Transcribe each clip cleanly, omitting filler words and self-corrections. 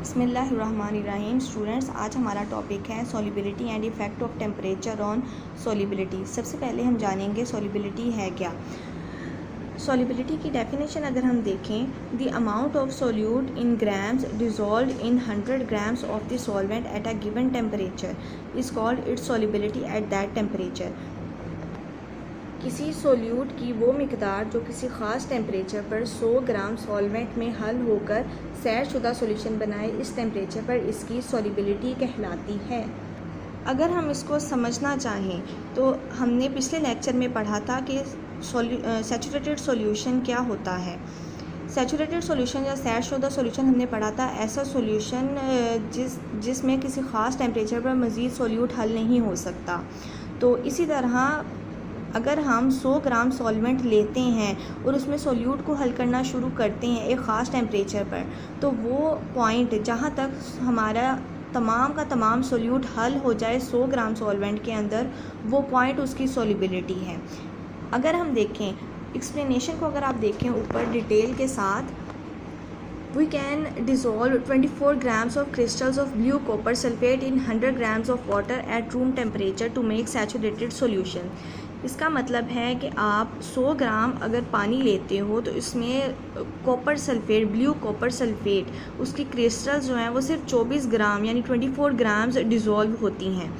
बिस्मिल्लाहिर्रहमानिर्रहीम। स्टूडेंट्स, आज हमारा टॉपिक है solubility and effect of temperature on solubility. सबसे पहले हम जानेंगे सॉल्युबिलिटी है क्या। सॉल्युबिलिटी की डेफिनेशन अगर हम देखें, the amount of solute in grams dissolve in 100 grams of the solvent at a given temperature is called its solubility at that temperature. किसी सोल्यूट की वो मिकदार जो किसी ख़ास टेम्परेचर पर 100 ग्राम सॉल्वेंट में हल होकर सैरशुदा सॉल्यूशन बनाए, इस टेम्परेचर पर इसकी सॉल्युबिलिटी कहलाती है। अगर हम इसको समझना चाहें तो हमने पिछले लेक्चर में पढ़ा था कि सैचुरेटेड सॉल्यूशन क्या होता है। सैचुरेटेड सॉल्यूशन या सैरशुदा सॉल्यूशन हमने पढ़ा था ऐसा सॉल्यूशन जिसमें किसी ख़ास टेम्परेचर पर मज़ीद सॉल्यूट हल नहीं हो सकता। तो इसी तरह अगर हम 100 ग्राम सॉल्वेंट लेते हैं और उसमें सॉल्यूट को हल करना शुरू करते हैं एक ख़ास टेम्परेचर पर, तो वो पॉइंट जहाँ तक हमारा तमाम का तमाम सॉल्यूट हल हो जाए 100 ग्राम सॉल्वेंट के अंदर, वो पॉइंट उसकी सॉल्युबिलिटी है। अगर हम देखें एक्सप्लेनेशन को, अगर आप देखें ऊपर डिटेल के साथ, we can dissolve 24 grams of crystals of blue copper sulfate in 100 grams of water at room temperature to make saturated solution। इसका मतलब है कि आप 100 ग्राम अगर पानी लेते हो तो इसमें copper sulphate, blue copper sulphate, उसकी क्रिस्टल्स जो हैं वो सिर्फ 24 ग्राम यानी 24 ग्राम्स डिज़ोल्व होती हैं।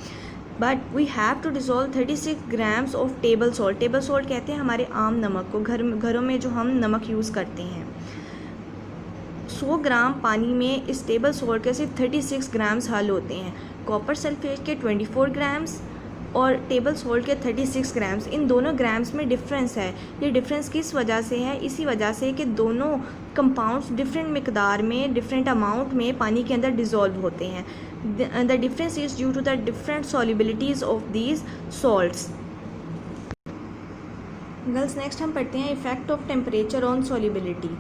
But we have to dissolve 36 grams of table salt. Table salt कहते हैं हमारे आम नमक को, घरों में जो हम नमक यूज़ करते हैं। 100 ग्राम पानी में इस टेबल सॉल्ट के सिर्फ 36 ग्राम्स हल होते हैं। कॉपर सल्फेट के 24 ग्राम्स और टेबल सॉल्ट के 36 ग्राम्स, इन दोनों ग्राम्स में डिफरेंस है। ये डिफरेंस किस वजह से है? इसी वजह से कि दोनों कंपाउंड्स डिफरेंट मिकदार में, डिफरेंट अमाउंट में पानी के अंदर डिज़ोल्व होते हैं। The difference is due to the different solubilities of these salts. Girls, next हम पढ़ते हैं effect of temperature on solubility.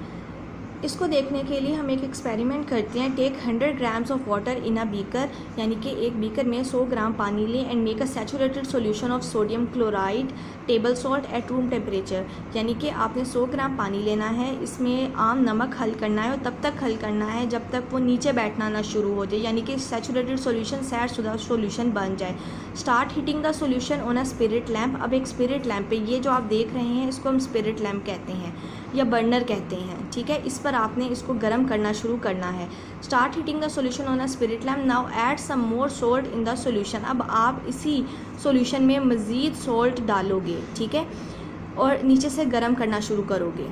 इसको देखने के लिए हम एक एक्सपेरिमेंट करते हैं। Take 100 grams of water in a beaker, यानी कि एक बीकर में 100 ग्राम पानी लें, and make a saturated solution of sodium chloride table salt at room temperature. यानी कि आपने 100 ग्राम पानी लेना है, इसमें आम नमक हल करना है और तब तक हल करना है जब तक वो नीचे बैठना ना शुरू हो जाए, यानी कि सैचुरेटेड सॉल्यूशन सैरशुदा सॉल्यूशन बन जाए। Start heating the solution on a spirit lamp. अब एक स्पिरिट लैम्प पे, ये जो आप देख रहे हैं इसको हम स्पिरिट लैम्प कहते हैं या बर्नर कहते हैं, ठीक है। इस पर आपने इसको गर्म करना शुरू करना है। Start heating the solution on a spirit lamp. Now add some more salt in the solution. अब आप इसी सॉल्यूशन में मज़ीद सॉल्ट डालोगे, ठीक है, और नीचे से गर्म करना शुरू करोगे।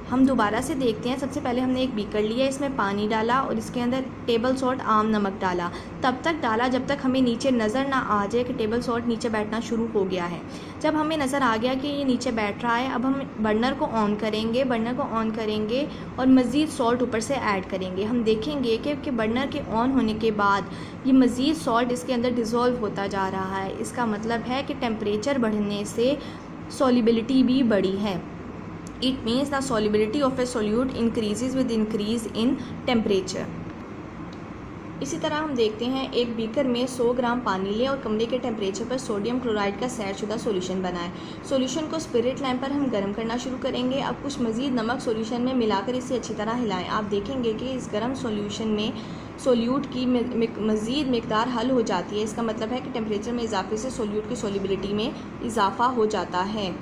हम दोबारा से देखते हैं। सबसे पहले हमने एक बीकर लिया, इसमें पानी डाला और इसके अंदर टेबल सॉल्ट, आम नमक डाला। तब तक डाला जब तक हमें नीचे नज़र ना आ जाए कि टेबल सॉल्ट नीचे बैठना शुरू हो गया है। जब हमें नज़र आ गया कि ये नीचे बैठ रहा है, अब हम बर्नर को ऑन करेंगे और मज़ीद सॉल्ट ऊपर से ऐड करेंगे। हम देखेंगे कि बर्नर के ऑन होने के बाद ये मज़ीद सॉल्ट इसके अंदर डिज़ोल्व होता जा रहा है। इसका मतलब है कि टेम्परेचर बढ़ने से सॉल्युबिलिटी भी बढ़ी है। It means the solubility of a solute increases with increase in temperature। इसी तरह हम देखते हैं एक बीकर में 100 ग्राम पानी लें और कमरे के टेम्परेचर पर सोडियम क्लोराइड का सैरशुदा सॉल्यूशन बनाएं। सॉल्यूशन को स्पिरिट लैम्प पर हम गर्म करना शुरू करेंगे। अब कुछ मज़ीद नमक सॉल्यूशन में मिलाकर इसे अच्छी तरह हिलाएं। आप देखेंगे कि इस गर्म सॉल्यूशन में सोल्यूट की मज़ीद मिकदार हल हो जाती है। इसका मतलब है कि टेम्परेचर में इजाफे से सोल्यूट की सॉल्युबिलिटी में इजाफा हो जाता है।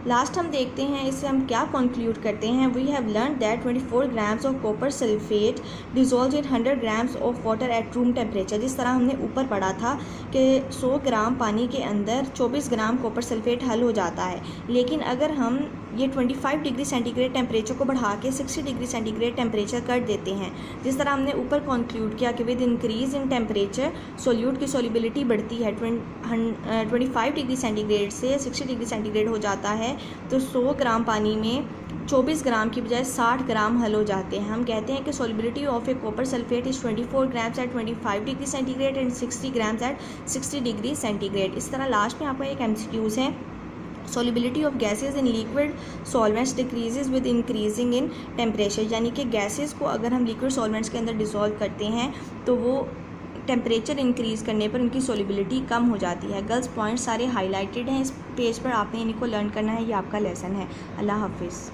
लास्ट हम देखते हैं, इससे हम क्या कंक्लूड करते हैं। We have learn that 24 grams of copper sulphate dissolve in 100 grams of water at room temperature. जिस तरह हमने ऊपर पढ़ा था कि 100 ग्राम पानी के अंदर 24 ग्राम कॉपर सल्फेट हल हो जाता है। लेकिन अगर हम ये 25 डिग्री सेंटीग्रेड टेम्परेचर को बढ़ा के 60 डिग्री सेंटीग्रेड टेम्परेचर कर देते हैं, जिस तरह हमने ऊपर कंक्लूड किया कि with increase in temperature solute की सॉल्युबिलिटी बढ़ती है। 25 डिग्री सेंटीग्रेड से 60 डिग्री सेंटीग्रेड हो जाता है, तो 100 ग्राम पानी में 24 ग्राम की बजाय 60 ग्राम हल हो जाते हैं। हम कहते हैं कि solubility of a copper sulphate is 24 grams at 25 degree centigrade and 60 grams at 60 degree centigrade. इस तरह लास्ट में आपका एक MCQs है। Solubility of gases in liquid solvents decreases with increasing in temperature. यानी कि गैसेज को अगर हम लिक्विड सॉल्वेंट्स के अंदर डिज़ोल्व करते हैं तो वो टेम्परेचर इंक्रीज़ करने पर उनकी सॉल्युबिलिटी कम हो जाती है। गर्ल्स, पॉइंट्स सारे हाईलाइटेड हैं इस पेज पर, आपने इन्हीं को लर्न करना है। ये आपका लेसन है। अल्लाह हाफिज़।